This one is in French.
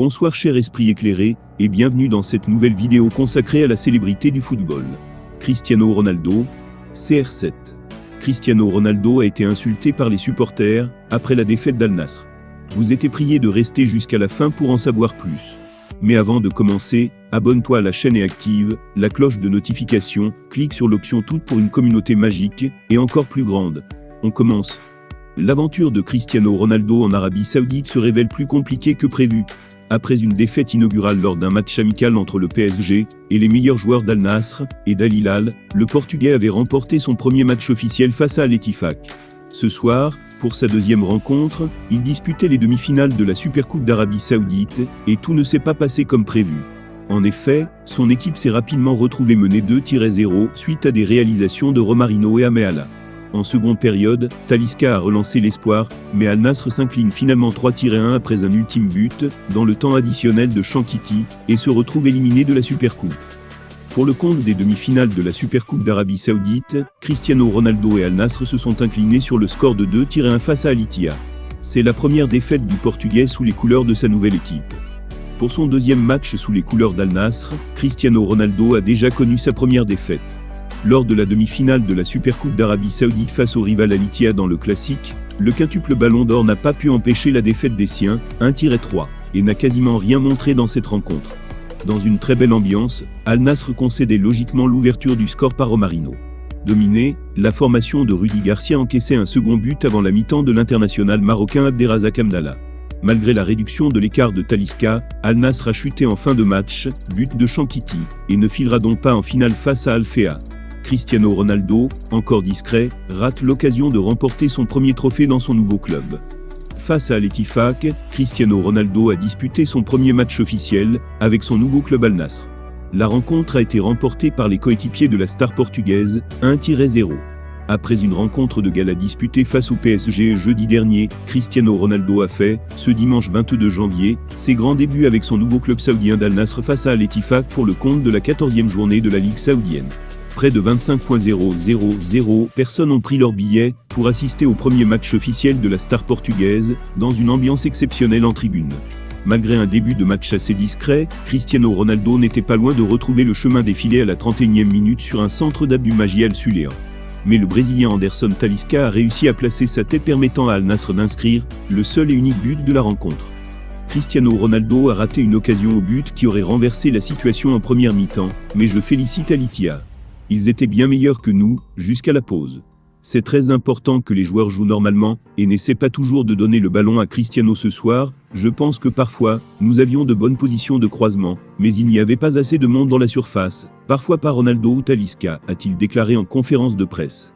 Bonsoir cher esprit éclairé, et bienvenue dans cette nouvelle vidéo consacrée à la célébrité du football. Cristiano Ronaldo, CR7. Cristiano Ronaldo a été insulté par les supporters, après la défaite d'Al Nassr. Vous étiez prié de rester jusqu'à la fin pour en savoir plus. Mais avant de commencer, abonne-toi à la chaîne et active la cloche de notification, clique sur l'option toute pour une communauté magique, et encore plus grande. On commence. L'aventure de Cristiano Ronaldo en Arabie Saoudite se révèle plus compliquée que prévu. Après une défaite inaugurale lors d'un match amical entre le PSG et les meilleurs joueurs d'Al Nassr et d'Al Hilal, le Portugais avait remporté son premier match officiel face à Al Ettifaq. Ce soir, pour sa deuxième rencontre, il disputait les demi-finales de la Supercoupe d'Arabie Saoudite, et tout ne s'est pas passé comme prévu. En effet, son équipe s'est rapidement retrouvée menée 2-0 suite à des réalisations de Romarinho et Ameala. En seconde période, Talisca a relancé l'espoir, mais Al Nassr s'incline finalement 3-1 après un ultime but, dans le temps additionnel de Shankiti, et se retrouve éliminé de la Supercoupe. Pour le compte des demi-finales de la Supercoupe d'Arabie Saoudite, Cristiano Ronaldo et Al Nassr se sont inclinés sur le score de 2-1 face à Al Ittihad. C'est la première défaite du Portugais sous les couleurs de sa nouvelle équipe. Pour son deuxième match sous les couleurs d'Al Nassr, Cristiano Ronaldo a déjà connu sa première défaite. Lors de la demi-finale de la Supercoupe d'Arabie Saoudite face au rival Al Ittihad dans le classique, le quintuple ballon d'or n'a pas pu empêcher la défaite des siens, 1-3, et n'a quasiment rien montré dans cette rencontre. Dans une très belle ambiance, Al Nassr concédait logiquement l'ouverture du score par Romarinho. Dominé, la formation de Rudy Garcia encaissait un second but avant la mi-temps de l'international marocain Abderrazak Hamdallah. Malgré la réduction de l'écart de Talisca, Al Nassr a chuté en fin de match, but de Shankiti, et ne filera donc pas en finale face à Al Fea. Cristiano Ronaldo, encore discret, rate l'occasion de remporter son premier trophée dans son nouveau club. Face à Al Ettifaq, Cristiano Ronaldo a disputé son premier match officiel, avec son nouveau club Al Nassr. La rencontre a été remportée par les coéquipiers de la star portugaise, 1-0. Après une rencontre de gala disputée face au PSG jeudi dernier, Cristiano Ronaldo a fait, ce dimanche 22 janvier, ses grands débuts avec son nouveau club saoudien d'Al Nassr face à Al Ettifaq pour le compte de la 14e journée de la Ligue saoudienne. Près de 25,000 personnes ont pris leur billet pour assister au premier match officiel de la star portugaise, dans une ambiance exceptionnelle en tribune. Malgré un début de match assez discret, Cristiano Ronaldo n'était pas loin de retrouver le chemin défilé à la 31e minute sur un centre d'Abdul Majid Al-Suléa. Mais le Brésilien Anderson Talisca a réussi à placer sa tête permettant à Al Nassr d'inscrire le seul et unique but de la rencontre. Cristiano Ronaldo a raté une occasion au but qui aurait renversé la situation en première mi-temps, mais je félicite Al Ittihad. Ils étaient bien meilleurs que nous, jusqu'à la pause. C'est très important que les joueurs jouent normalement, et n'essaient pas toujours de donner le ballon à Cristiano ce soir. Je pense que parfois, nous avions de bonnes positions de croisement, mais il n'y avait pas assez de monde dans la surface, parfois par Ronaldo ou Talisca, a-t-il déclaré en conférence de presse.